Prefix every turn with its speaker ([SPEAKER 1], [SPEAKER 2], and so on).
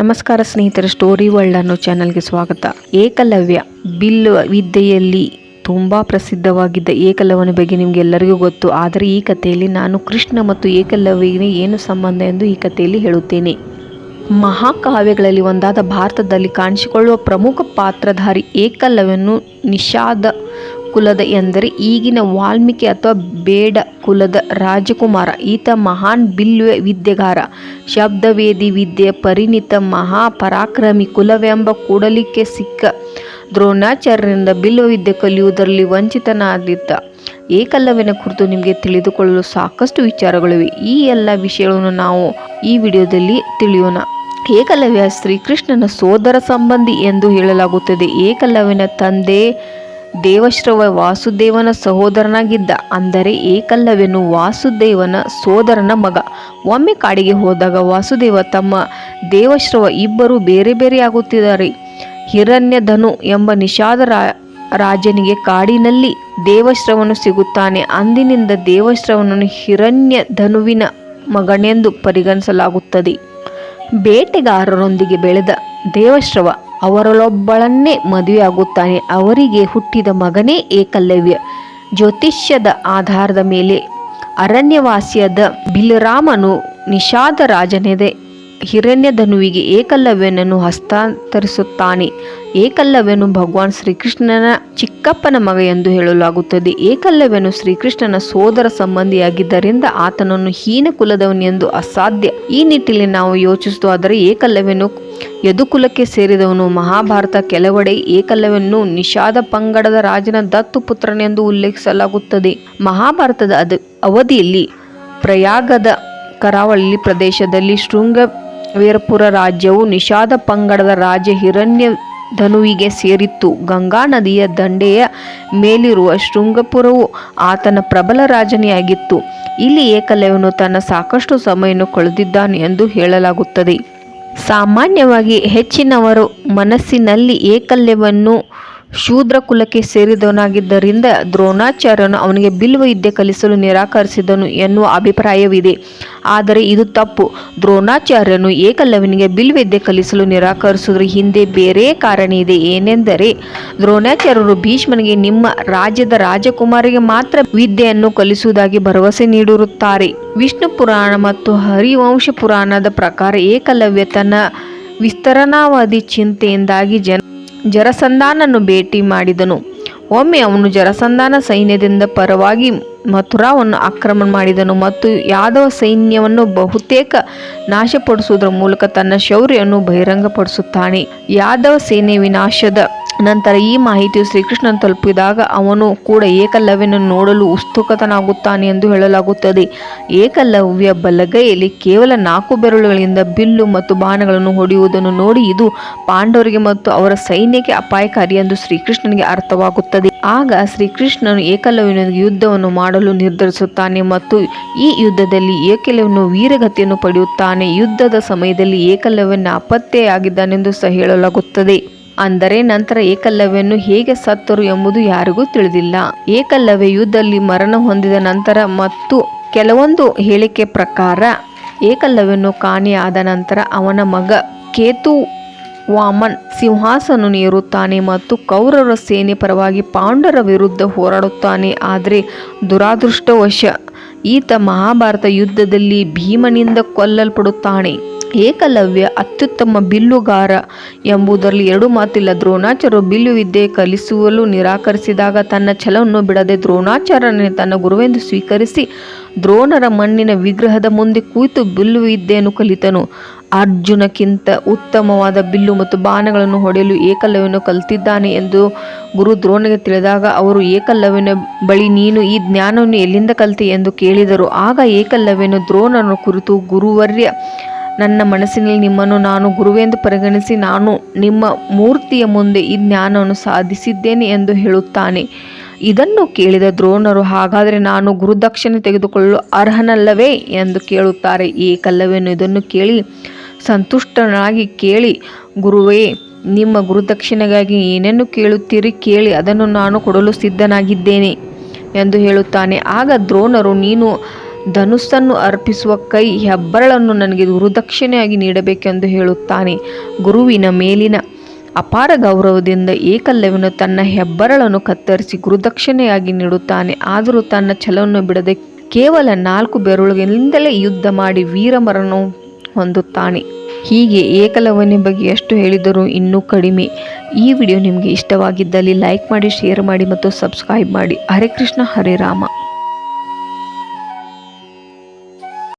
[SPEAKER 1] ನಮಸ್ಕಾರ ಸ್ನೇಹಿತರೆ, story world ಅನ್ನೋ ಚಾನಲ್ಗೆ ಸ್ವಾಗತ. ಏಕಲವ್ಯ ಬಿಲ್ಲು ವಿದ್ಯೆಯಲ್ಲಿ ತುಂಬ ಪ್ರಸಿದ್ಧವಾಗಿದ್ದ ಏಕಲವ್ಯನ ಬಗ್ಗೆ ನಿಮಗೆಲ್ಲರಿಗೂ ಗೊತ್ತು. ಆದರೆ ಈ ಕಥೆಯಲ್ಲಿ ನಾನು ಕೃಷ್ಣ ಮತ್ತು ಏಕಲವ್ಯನಿಗೆ ಏನು ಸಂಬಂಧ ಎಂದು ಈ ಕಥೆಯಲ್ಲಿ ಹೇಳುತ್ತೇನೆ. ಮಹಾಕಾವ್ಯಗಳಲ್ಲಿ ಒಂದಾದ ಭಾರತದಲ್ಲಿ ಕಾಣಿಸಿಕೊಳ್ಳುವ ಪ್ರಮುಖ ಪಾತ್ರಧಾರಿ ಏಕಲವ್ಯನು ನಿಷಾದ ಕುಲದ ಎಂದರೆ ಈಗಿನ ವಾಲ್ಮೀಕಿ ಅಥವಾ ಬೇಡ ಕುಲದ ರಾಜಕುಮಾರ. ಈತ ಮಹಾನ್ ಬಿಲ್ಲು ವಿದ್ಯೆಗಾರ, ಶಬ್ದವೇದಿ ವಿದ್ಯೆಯ ಪರಿಣಿತ ಮಹಾಪರಾಕ್ರಮಿ. ಕುಲವೆಂಬ ಕೂಡಲಿಕ್ಕೆ ಸಿಕ್ಕ ದ್ರೋಣಾಚಾರ್ಯರಿಂದ ಬಿಲ್ಲು ವಿದ್ಯೆ ಕಲಿಯುವುದರಲ್ಲಿ ವಂಚಿತನಾದಿದ್ದ ಏಕಲವ್ಯನ ಕುರಿತು ನಿಮಗೆ ತಿಳಿದುಕೊಳ್ಳಲು ಸಾಕಷ್ಟು ವಿಚಾರಗಳಿವೆ. ಈ ಎಲ್ಲ ವಿಷಯಗಳನ್ನು ನಾವು ಈ ವಿಡಿಯೋದಲ್ಲಿ ತಿಳಿಯೋಣ. ಏಕಲವ್ಯ ಶ್ರೀಕೃಷ್ಣನ ಸೋದರ ಸಂಬಂಧಿ ಎಂದು ಹೇಳಲಾಗುತ್ತದೆ. ಏಕಲವ್ಯನ ತಂದೆ ದೇವಶ್ರವ ವಾಸುದೇವನ ಸಹೋದರನಾಗಿದ್ದ. ಅಂದರೆ ಏಕಲವ್ಯನು ವಾಸುದೇವನ ಸೋದರನ ಮಗ. ಒಮ್ಮೆ ಕಾಡಿಗೆ ಹೋದಾಗ ವಾಸುದೇವ ತಮ್ಮ ದೇವಶ್ರವ ಇಬ್ಬರು ಬೇರೆ ಬೇರೆಯಾಗುತ್ತಿದ್ದಾರೆ. ಹಿರಣ್ಯಧನು ಎಂಬ ನಿಷಾದ ರಾಜನಿಗೆ ಕಾಡಿನಲ್ಲಿ ದೇವಶ್ರವನು ಸಿಗುತ್ತಾನೆ. ಅಂದಿನಿಂದ ದೇವಶ್ರವನನ್ನು ಹಿರಣ್ಯಧನುವಿನ ಮಗನೆಂದು ಪರಿಗಣಿಸಲಾಗುತ್ತದೆ. ಬೇಟೆಗಾರರೊಂದಿಗೆ ಬೆಳೆದ ದೇವಶ್ರವ ಅವರಲ್ಲೊಬ್ಬಳನ್ನೇ ಮದುವೆಯಾಗುತ್ತಾನೆ. ಅವರಿಗೆ ಹುಟ್ಟಿದ ಮಗನೇ ಏಕಲವ್ಯ. ಜ್ಯೋತಿಷ್ಯದ ಆಧಾರದ ಮೇಲೆ ಅರಣ್ಯವಾಸಿಯಾದ ಬಿಲ್ರಾಮನು ನಿಷಾದ ರಾಜನೆದೆ ಹಿರಣ್ಯಧನುವಿಗೆ ಏಕಲವ್ಯನನ್ನು ಹಸ್ತಾಂತರಿಸುತ್ತಾನೆ. ಏಕಲವ್ಯನು ಭಗವಾನ್ ಶ್ರೀಕೃಷ್ಣನ ಚಿಕ್ಕಪ್ಪನ ಮಗ ಎಂದು ಹೇಳಲಾಗುತ್ತದೆ. ಏಕಲವ್ಯನು ಶ್ರೀಕೃಷ್ಣನ ಸೋದರ ಸಂಬಂಧಿಯಾಗಿದ್ದರಿಂದ ಆತನನ್ನು ಹೀನ ಕುಲದವನೆಂದು ಅಸಾಧ್ಯ. ಈ ನಿಟ್ಟಿನಲ್ಲಿ ನಾವು ಯೋಚಿಸುವುದಾದರೆ ಏಕಲವ್ಯನು ಯದುಕುಲಕ್ಕೆ ಸೇರಿದವನು. ಮಹಾಭಾರತ ಕೆಲವೆಡೆ ಏಕಲವ್ಯನು ನಿಷಾದ ಪಂಗಡದ ರಾಜನ ದತ್ತು ಪುತ್ರನೆಂದು ಉಲ್ಲೇಖಿಸಲಾಗುತ್ತದೆ. ಮಹಾಭಾರತದ ಅವಧಿಯಲ್ಲಿ ಪ್ರಯಾಗದ ಕರಾವಳಿ ಪ್ರದೇಶದಲ್ಲಿ ಶೃಂಗವೇರಪುರ ರಾಜ್ಯವು ನಿಷಾದ ಪಂಗಡದ ರಾಜ ಹಿರಣ್ಯಧನುವಿಗೆ ಸೇರಿತ್ತು. ಗಂಗಾ ನದಿಯ ದಂಡೆಯ ಮೇಲಿರುವ ಶೃಂಗಪುರವು ಆತನ ಪ್ರಬಲ ರಾಜಧಾನಿಯಾಗಿತ್ತು. ಇಲ್ಲಿ ಏಕಲವ್ಯನು ತನ್ನ ಸಾಕಷ್ಟು ಸಮಯವನ್ನು ಕಳೆದಿದ್ದಾನೆ ಎಂದು ಹೇಳಲಾಗುತ್ತದೆ. ಸಾಮಾನ್ಯವಾಗಿ ಹೆಚ್ಚಿನವರ ಮನಸ್ಸಿನಲ್ಲಿ ಏಕಲವ್ಯನು ಶೂದ್ರ ಕುಲಕ್ಕೆ ಸೇರಿದವನಾಗಿದ್ದರಿಂದ ದ್ರೋಣಾಚಾರ್ಯನು ಅವನಿಗೆ ಬಿಲ್ಲು ವಿದ್ಯೆ ಕಲಿಸಲು ನಿರಾಕರಿಸಿದನು ಎನ್ನುವ ಅಭಿಪ್ರಾಯವಿದೆ. ಆದರೆ ಇದು ತಪ್ಪು. ದ್ರೋಣಾಚಾರ್ಯನು ಏಕಲವ್ಯನಿಗೆ ಬಿಲ್ಲು ವಿದ್ಯೆ ಕಲಿಸಲು ನಿರಾಕರಿಸುವುದರ ಹಿಂದೆ ಬೇರೆ ಕಾರಣ ಇದೆ. ಏನೆಂದರೆ ದ್ರೋಣಾಚಾರ್ಯರು ಭೀಷ್ಮನಿಗೆ ನಿಮ್ಮ ರಾಜ್ಯದ ರಾಜಕುಮಾರಿಗೆ ಮಾತ್ರ ವಿದ್ಯೆಯನ್ನು ಕಲಿಸುವುದಾಗಿ ಭರವಸೆ ನೀಡಿರುತ್ತಾರೆ. ವಿಷ್ಣು ಪುರಾಣ ಮತ್ತು ಹರಿವಂಶ ಪುರಾಣದ ಪ್ರಕಾರ ಏಕಲವ್ಯ ತನ್ನ ವಿಸ್ತರಣಾವಾದಿ ಚಿಂತೆಯಿಂದಾಗಿ ಜರಸಂಧನನ್ನು ಭೇಟಿ ಮಾಡಿದನು. ಒಮ್ಮೆ ಅವನು ಜರಸಂಧನ ಸೈನ್ಯದಿಂದ ಪರವಾಗಿ ಮಥುರಾವನ್ನು ಆಕ್ರಮಣ ಮಾಡಿದನು ಮತ್ತು ಯಾದವ ಸೈನ್ಯವನ್ನು ಬಹುತೇಕ ನಾಶಪಡಿಸುವುದರ ಮೂಲಕ ತನ್ನ ಶೌರ್ಯವನ್ನು ಬಹಿರಂಗಪಡಿಸುತ್ತಾನೆ. ಯಾದವ ಸೇನೆ ವಿನಾಶದ ನಂತರ ಈ ಮಾಹಿತಿಯು ಶ್ರೀಕೃಷ್ಣನ ತಲುಪಿದಾಗ ಅವನು ಕೂಡ ಏಕಲವ್ಯನನ್ನು ನೋಡಲು ಉತ್ಸುಕನಾಗುತ್ತಾನೆ ಎಂದು ಹೇಳಲಾಗುತ್ತದೆ. ಏಕಲವ್ಯ ಬಲಗೈಯಲ್ಲಿ ಕೇವಲ 4 ಬೆರಳುಗಳಿಂದ ಬಿಲ್ಲು ಮತ್ತು ಬಾಣಗಳನ್ನು ಹೊಡೆಯುವುದನ್ನು ನೋಡಿ ಇದು ಪಾಂಡವರಿಗೆ ಮತ್ತು ಅವರ ಸೈನ್ಯಕ್ಕೆ ಅಪಾಯಕಾರಿ ಎಂದು ಶ್ರೀಕೃಷ್ಣನಿಗೆ ಅರ್ಥವಾಗುತ್ತದೆ. ಆಗ ಶ್ರೀಕೃಷ್ಣನು ಏಕಲವ್ಯನೊಂದಿಗೆ ಯುದ್ಧವನ್ನು ಮಾಡಲು ನಿರ್ಧರಿಸುತ್ತಾನೆ ಮತ್ತು ಈ ಯುದ್ಧದಲ್ಲಿ ಏಕಲವ್ಯನು ವೀರಗತಿಯನ್ನು ಪಡೆಯುತ್ತಾನೆ. ಯುದ್ಧದ ಸಮಯದಲ್ಲಿ ಏಕಲವ್ಯ ನಾಪತ್ತೆಯಾಗಿದ್ದಾನೆಂದು ಸಹ ಹೇಳಲಾಗುತ್ತದೆ. ಅಂದರೆ ನಂತರ ಏಕಲವ್ಯನು ಹೇಗೆ ಸತ್ತರು ಎಂಬುದು ಯಾರಿಗೂ ತಿಳಿದಿಲ್ಲ. ಏಕಲವ್ಯ ಯುದ್ಧದಲ್ಲಿ ಮರಣ ಹೊಂದಿದ ನಂತರ ಮತ್ತು ಕೆಲವೊಂದು ಹೇಳಿಕೆ ಪ್ರಕಾರ ಏಕಲವ್ಯನು ಕಾಣೆಯಾದ ನಂತರ ಅವನ ಮಗ ಕೇತುವಾಮನ್ ಸಿಂಹಾಸನ ಏರುತ್ತಾನೆ ಮತ್ತು ಕೌರವರ ಸೇನೆ ಪರವಾಗಿ ಪಾಂಡವರ ವಿರುದ್ಧ ಹೋರಾಡುತ್ತಾನೆ. ಆದರೆ ದುರಾದೃಷ್ಟವಶ ಈತ ಮಹಾಭಾರತ ಯುದ್ಧದಲ್ಲಿ ಭೀಮನಿಂದ ಕೊಲ್ಲಲ್ಪಡುತ್ತಾನೆ. ಏಕಲವ್ಯ ಅತ್ಯುತ್ತಮ ಬಿಲ್ಲುಗಾರ ಎಂಬುದರಲ್ಲಿ 2 ಮಾತಿಲ್ಲ. ದ್ರೋಣಾಚಾರ್ಯರು ಬಿಲ್ಲು ವಿದ್ಯೆ ಕಲಿಸಲು ನಿರಾಕರಿಸಿದಾಗ ತನ್ನ ಛಲವನ್ನು ಬಿಡದೆ ದ್ರೋಣಾಚಾರ್ಯನೇ ತನ್ನ ಗುರುವೆಂದು ಸ್ವೀಕರಿಸಿ ದ್ರೋಣರ ಮಣ್ಣಿನ ವಿಗ್ರಹದ ಮುಂದೆ ಕೂತು ಬಿಲ್ಲು ವಿದ್ಯೆಯನ್ನು ಕಲಿತನು. ಅರ್ಜುನಕ್ಕಿಂತ ಉತ್ತಮವಾದ ಬಿಲ್ಲು ಮತ್ತು ಬಾಣಗಳನ್ನು ಹೊಡೆಯಲು ಏಕಲವ್ಯನು ಕಲಿತಿದ್ದಾನೆ ಎಂದು ಗುರು ದ್ರೋಣಗೆ ತಿಳಿದಾಗ ಅವರು ಏಕಲವ್ಯನ ಬಳಿ ನೀನು ಈ ಜ್ಞಾನವನ್ನು ಎಲ್ಲಿಂದ ಕಲಿತೆ ಎಂದು ಕೇಳಿದರು. ಆಗ ಏಕಲವ್ಯನು ದ್ರೋಣನ ಕುರಿತು ಗುರುವರ್ಯ, ನನ್ನ ಮನಸ್ಸಿನಲ್ಲಿ ನಿಮ್ಮನ್ನು ನಾನು ಗುರುವೆಂದು ಪರಿಗಣಿಸಿ ನಾನು ನಿಮ್ಮ ಮೂರ್ತಿಯ ಮುಂದೆ ಈ ಜ್ಞಾನವನ್ನು ಸಾಧಿಸಿದ್ದೇನೆ ಎಂದು ಹೇಳುತ್ತಾನೆ. ಇದನ್ನು ಕೇಳಿದ ದ್ರೋಣರು, ಹಾಗಾದರೆ ನಾನು ಗುರುದಕ್ಷಿಣೆ ತೆಗೆದುಕೊಳ್ಳಲು ಅರ್ಹನಲ್ಲವೇ ಎಂದು ಕೇಳುತ್ತಾರೆ. ಏಕಲವ್ಯನು ಇದನ್ನು ಕೇಳಿ ಸಂತುಷ್ಟನಾಗಿ ಕೇಳಿ, ಗುರುವೇ, ನಿಮ್ಮ ಗುರುದಕ್ಷಿಣೆಗಾಗಿ ಏನೇನು ಕೇಳುತ್ತೀರಿ ಕೇಳಿ, ಅದನ್ನು ನಾನು ಕೊಡಲು ಸಿದ್ಧನಾಗಿದ್ದೇನೆ ಎಂದು ಹೇಳುತ್ತಾನೆ. ಆಗ ದ್ರೋಣರು, ನೀನು ಧನುಸ್ಸನ್ನು ಅರ್ಪಿಸುವ ಕೈ ಹೆಬ್ಬರಳನ್ನು ನನಗೆ ಗುರುದಕ್ಷಿಣೆಯಾಗಿ ನೀಡಬೇಕೆಂದು ಹೇಳುತ್ತಾನೆ. ಗುರುವಿನ ಮೇಲಿನ ಅಪಾರ ಗೌರವದಿಂದ ಏಕಲವ್ಯನು ತನ್ನ ಹೆಬ್ಬರಳನ್ನು ಕತ್ತರಿಸಿ ಗುರುದಕ್ಷಿಣೆಯಾಗಿ ನೀಡುತ್ತಾನೆ. ಆದರೂ ತನ್ನ ಛಲವನ್ನು ಬಿಡದೆ ಕೇವಲ 4 ಬೆರಳುಗಳಿಂದಲೇ ಯುದ್ಧ ಮಾಡಿ ವೀರಮರಣ ಹೊಂದುತ್ತಾನೆ. ಹೀಗೆ ಏಕಲವ್ಯನ ಬಗ್ಗೆ ಎಷ್ಟು ಹೇಳಿದರೂ ಇನ್ನೂ ಕಡಿಮೆ. ಈ ವಿಡಿಯೋ ನಿಮಗೆ ಇಷ್ಟವಾಗಿದ್ದಲ್ಲಿ ಲೈಕ್ ಮಾಡಿ, ಶೇರ್ ಮಾಡಿ ಮತ್ತು ಸಬ್ಸ್ಕ್ರೈಬ್ ಮಾಡಿ. ಹರೇ ಕೃಷ್ಣ, ಹರೇ ರಾಮ.